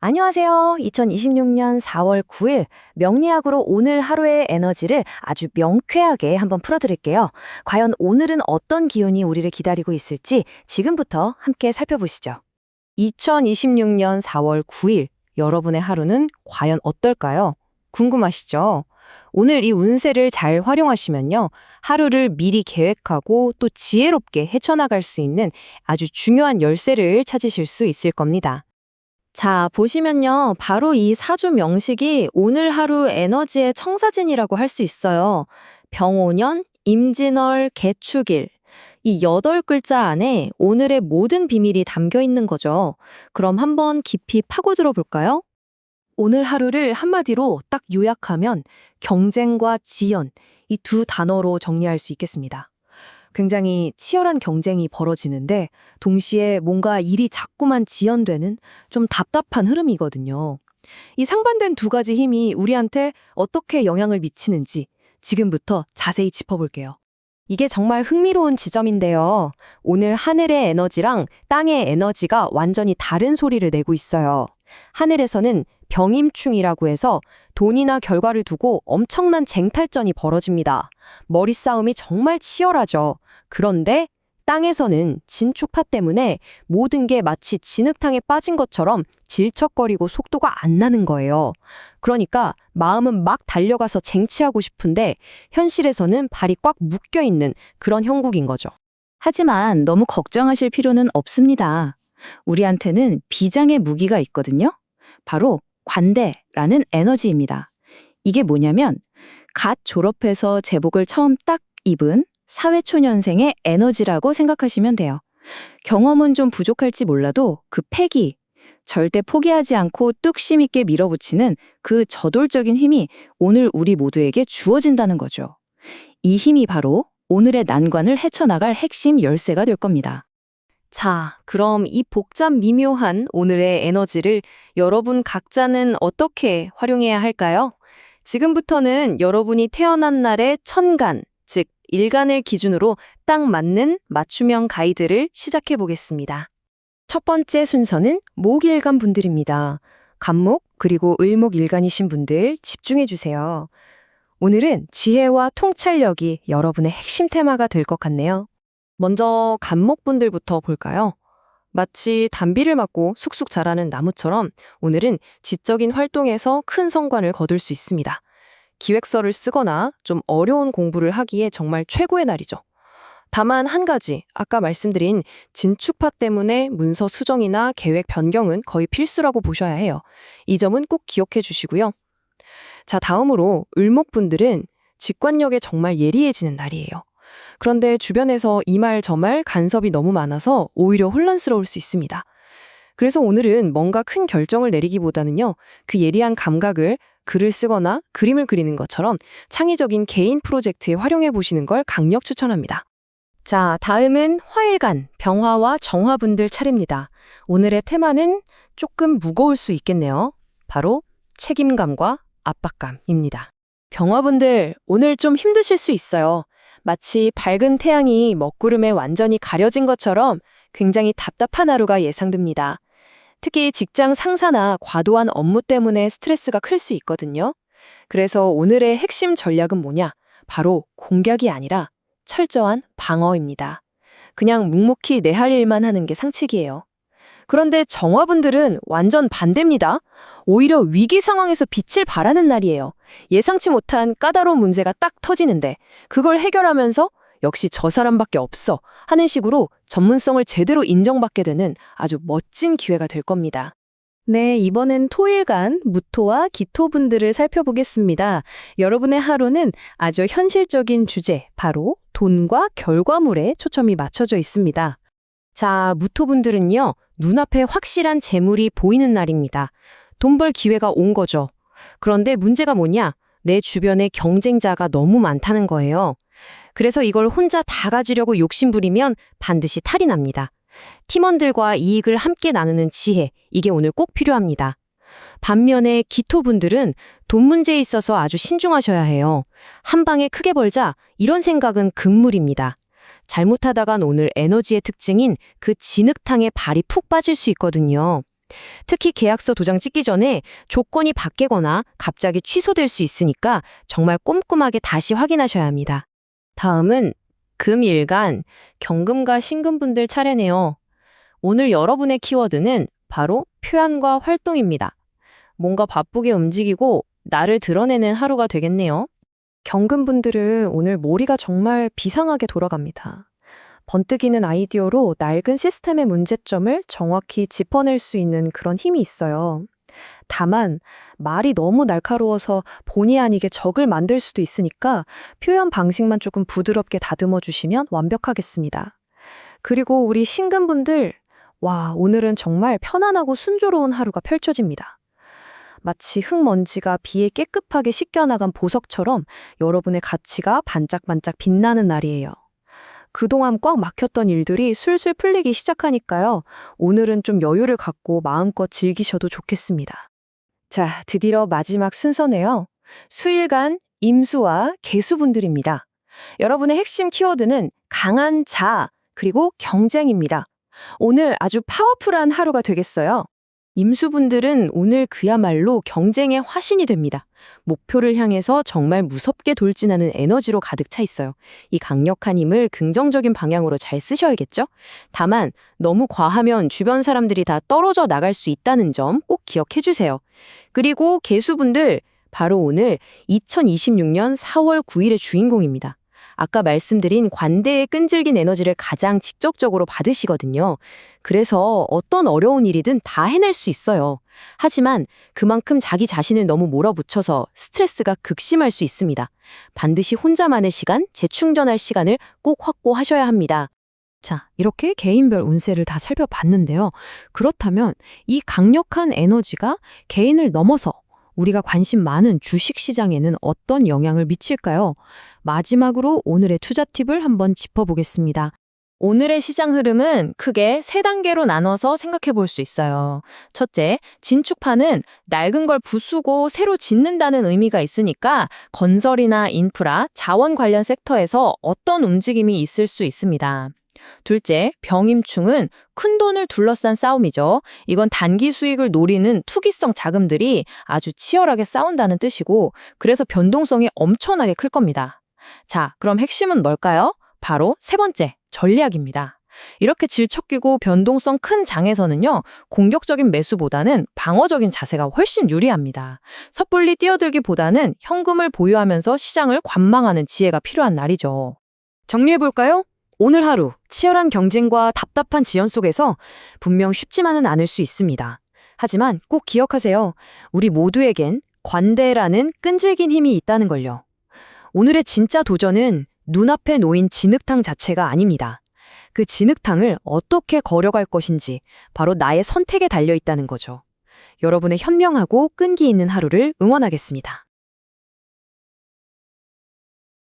안녕하세요. 2026년 4월 9일 명리학으로 오늘 하루의 에너지를 아주 명쾌하게 한번 풀어드릴게요. 과연 오늘은 어떤 기운이 우리를 기다리고 있을지 지금부터 함께 살펴보시죠. 2026년 4월 9일 여러분의 하루는 과연 어떨까요? 궁금하시죠? 오늘 이 운세를 잘 활용하시면요. 하루를 미리 계획하고 또 지혜롭게 헤쳐나갈 수 있는 아주 중요한 열쇠를 찾으실 수 있을 겁니다. 자, 보시면요. 바로 이 사주 명식이 오늘 하루 에너지의 청사진이라고 할 수 있어요. 병오년, 임진월, 개축일. 이 8글자 안에 오늘의 모든 비밀이 담겨 있는 거죠. 그럼 한번 깊이 파고들어 볼까요? 오늘 하루를 한마디로 딱 요약하면 경쟁과 지연, 이 두 단어로 정리할 수 있겠습니다. 굉장히 치열한 경쟁이 벌어지는데 동시에 뭔가 일이 자꾸만 지연되는 좀 답답한 흐름이거든요. 이 상반된 두 가지 힘이 우리한테 어떻게 영향을 미치는지 지금부터 자세히 짚어볼게요. 이게 정말 흥미로운 지점인데요. 오늘 하늘의 에너지랑 땅의 에너지가 완전히 다른 소리를 내고 있어요. 하늘에서는 병임충이라고 해서 돈이나 결과를 두고 엄청난 쟁탈전이 벌어집니다. 머리 싸움이 정말 치열하죠. 그런데 땅에서는 진축파 때문에 모든 게 마치 진흙탕에 빠진 것처럼 질척거리고 속도가 안 나는 거예요. 그러니까 마음은 막 달려가서 쟁취하고 싶은데 현실에서는 발이 꽉 묶여있는 그런 형국인 거죠. 하지만 너무 걱정하실 필요는 없습니다. 우리한테는 비장의 무기가 있거든요. 바로 관대라는 에너지입니다. 이게 뭐냐면 갓 졸업해서 제복을 처음 딱 입은 사회초년생의 에너지라고 생각하시면 돼요. 경험은 좀 부족할지 몰라도 그 패기, 절대 포기하지 않고 뚝심 있게 밀어붙이는 그 저돌적인 힘이 오늘 우리 모두에게 주어진다는 거죠. 이 힘이 바로 오늘의 난관을 헤쳐나갈 핵심 열쇠가 될 겁니다. 자, 그럼 이 복잡 미묘한 오늘의 에너지를 여러분 각자는 어떻게 활용해야 할까요? 지금부터는 여러분이 태어난 날의 천간, 즉 일간을 기준으로 딱 맞는 맞춤형 가이드를 시작해 보겠습니다. 첫 번째 순서는 목일간 분들입니다. 간목 그리고 을목일간이신 분들 집중해 주세요. 오늘은 지혜와 통찰력이 여러분의 핵심 테마가 될 것 같네요. 먼저 간목분들부터 볼까요? 마치 단비를 맞고 쑥쑥 자라는 나무처럼 오늘은 지적인 활동에서 큰 성과를 거둘 수 있습니다. 기획서를 쓰거나 좀 어려운 공부를 하기에 정말 최고의 날이죠. 다만 한 가지, 아까 말씀드린 진축파 때문에 문서 수정이나 계획 변경은 거의 필수라고 보셔야 해요. 이 점은 꼭 기억해 주시고요. 자, 다음으로 을목분들은 직관력에 정말 예리해지는 날이에요. 그런데 주변에서 이 말 저 말 간섭이 너무 많아서 오히려 혼란스러울 수 있습니다. 그래서 오늘은 뭔가 큰 결정을 내리기보다는요, 그 예리한 감각을 글을 쓰거나 그림을 그리는 것처럼 창의적인 개인 프로젝트에 활용해 보시는 걸 강력 추천합니다. 자, 다음은 화일간, 병화와 정화분들 차례입니다. 오늘의 테마는 조금 무거울 수 있겠네요. 바로 책임감과 압박감입니다. 병화분들, 오늘 좀 힘드실 수 있어요. 마치 밝은 태양이 먹구름에 완전히 가려진 것처럼 굉장히 답답한 하루가 예상됩니다. 특히 직장 상사나 과도한 업무 때문에 스트레스가 클 수 있거든요. 그래서 오늘의 핵심 전략은 뭐냐? 바로 공격이 아니라 철저한 방어입니다. 그냥 묵묵히 내 할 일만 하는 게 상책이에요. 그런데 정화분들은 완전 반대입니다. 오히려 위기 상황에서 빛을 발하는 날이에요. 예상치 못한 까다로운 문제가 딱 터지는데 그걸 해결하면서 역시 저 사람밖에 없어 하는 식으로 전문성을 제대로 인정받게 되는 아주 멋진 기회가 될 겁니다. 네, 이번엔 토일간, 무토와 기토분들을 살펴보겠습니다. 여러분의 하루는 아주 현실적인 주제, 바로 돈과 결과물에 초점이 맞춰져 있습니다. 자, 무토분들은요, 눈앞에 확실한 재물이 보이는 날입니다. 돈 벌 기회가 온 거죠. 그런데 문제가 뭐냐? 내 주변에 경쟁자가 너무 많다는 거예요. 그래서 이걸 혼자 다 가지려고 욕심부리면 반드시 탈이 납니다. 팀원들과 이익을 함께 나누는 지혜, 이게 오늘 꼭 필요합니다. 반면에 기토분들은 돈 문제에 있어서 아주 신중하셔야 해요. 한 방에 크게 벌자, 이런 생각은 금물입니다. 잘못하다간 오늘 에너지의 특징인 그 진흙탕에 발이 푹 빠질 수 있거든요. 특히 계약서 도장 찍기 전에 조건이 바뀌거나 갑자기 취소될 수 있으니까 정말 꼼꼼하게 다시 확인하셔야 합니다. 다음은 금일간 경금과 신금분들 차례네요. 오늘 여러분의 키워드는 바로 표현과 활동입니다. 뭔가 바쁘게 움직이고 나를 드러내는 하루가 되겠네요. 경금분들은 오늘 머리가 정말 비상하게 돌아갑니다. 번뜩이는 아이디어로 낡은 시스템의 문제점을 정확히 짚어낼 수 있는 그런 힘이 있어요. 다만 말이 너무 날카로워서 본의 아니게 적을 만들 수도 있으니까 표현 방식만 조금 부드럽게 다듬어 주시면 완벽하겠습니다. 그리고 우리 신금분들, 와, 오늘은 정말 편안하고 순조로운 하루가 펼쳐집니다. 마치 흙먼지가 비에 깨끗하게 씻겨나간 보석처럼 여러분의 가치가 반짝반짝 빛나는 날이에요. 그동안 꽉 막혔던 일들이 술술 풀리기 시작하니까요. 오늘은 좀 여유를 갖고 마음껏 즐기셔도 좋겠습니다. 자, 드디어 마지막 순서네요. 수일간 임수와 개수분들입니다. 여러분의 핵심 키워드는 강한 자, 그리고 경쟁입니다. 오늘 아주 파워풀한 하루가 되겠어요. 임수분들은 오늘 그야말로 경쟁의 화신이 됩니다. 목표를 향해서 정말 무섭게 돌진하는 에너지로 가득 차 있어요. 이 강력한 힘을 긍정적인 방향으로 잘 쓰셔야겠죠? 다만 너무 과하면 주변 사람들이 다 떨어져 나갈 수 있다는 점 꼭 기억해 주세요. 그리고 개수분들, 바로 오늘 2026년 4월 9일의 주인공입니다. 아까 말씀드린 관대의 끈질긴 에너지를 가장 직접적으로 받으시거든요. 그래서 어떤 어려운 일이든 다 해낼 수 있어요. 하지만 그만큼 자기 자신을 너무 몰아붙여서 스트레스가 극심할 수 있습니다. 반드시 혼자만의 시간, 재충전할 시간을 꼭 확보하셔야 합니다. 자, 이렇게 개인별 운세를 다 살펴봤는데요. 그렇다면 이 강력한 에너지가 개인을 넘어서 우리가 관심 많은 주식시장에는 어떤 영향을 미칠까요? 마지막으로 오늘의 투자 팁을 한번 짚어보겠습니다. 오늘의 시장 흐름은 크게 세 단계로 나눠서 생각해 볼 수 있어요. 첫째, 진축파는 낡은 걸 부수고 새로 짓는다는 의미가 있으니까 건설이나 인프라, 자원 관련 섹터에서 어떤 움직임이 있을 수 있습니다. 둘째, 병임충은 큰 돈을 둘러싼 싸움이죠. 이건 단기 수익을 노리는 투기성 자금들이 아주 치열하게 싸운다는 뜻이고, 그래서 변동성이 엄청나게 클 겁니다. 자, 그럼 핵심은 뭘까요? 바로 세 번째, 전략입니다. 이렇게 질척이고 변동성 큰 장에서는요, 공격적인 매수보다는 방어적인 자세가 훨씬 유리합니다. 섣불리 뛰어들기보다는 현금을 보유하면서 시장을 관망하는 지혜가 필요한 날이죠. 정리해볼까요? 오늘 하루 치열한 경쟁과 답답한 지연 속에서 분명 쉽지만은 않을 수 있습니다. 하지만 꼭 기억하세요. 우리 모두에겐 관대라는 끈질긴 힘이 있다는 걸요. 오늘의 진짜 도전은 눈앞에 놓인 진흙탕 자체가 아닙니다. 그 진흙탕을 어떻게 걸어갈 것인지 바로 나의 선택에 달려 있다는 거죠. 여러분의 현명하고 끈기 있는 하루를 응원하겠습니다.